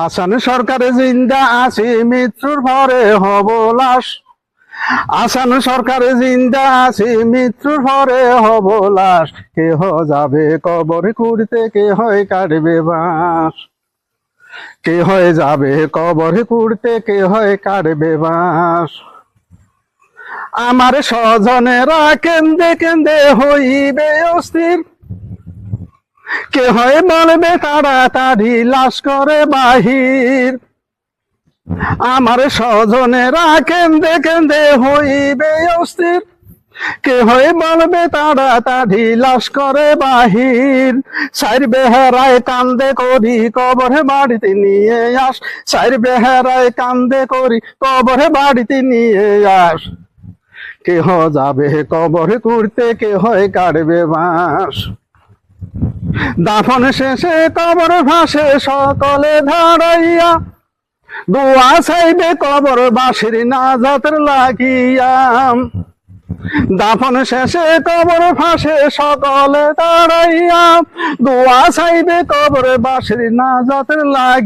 আসান সরকারে জিন্দা আছি, মৃত্যুর পরে হব লাশ। আসান সরকারে জিন্দা আছি, মৃত্যুর পরে হব লাশ। কেহ যাবে কবরে কুড়তে, কে হয় কাটবে বাঁশ। কে হয় যাবে কবরে কুড়তে, কে হয় কাটবে বাঁশ। আমার স্বজনেরা কেন্দে কেন্দে হইবে অস্থির। কে হয় বলবে তাড়াতাড়ি লাশ করে বাহির। আমার স্বজনেরা কেন্দে কেন্দে হইবে অস্থির। কে হয় বলবে তাড়াতাড়ি লাশ করে বাহির। সাইর বেহারায় কান্দে করি কবরে বাড়িতে নিয়ে আস। সাইর বেহারায় কান্দে করি কবরে বাড়িতে নিয়ে আস। কেহ যাবে কবরে কুড়তে, কে হয় কাটবে বাঁশ। দাফন শেষে কবর ভাসে সকলে ধারাইয়া, দোয়া চাইবে কবর বাসির নাজাতের লাগিয়া। দাফন শেষে কবর ভাসে সকলে দাঁড়াইয়া, দোয়া চাইবে কবর বাসির নাজাতের লাগিয়া।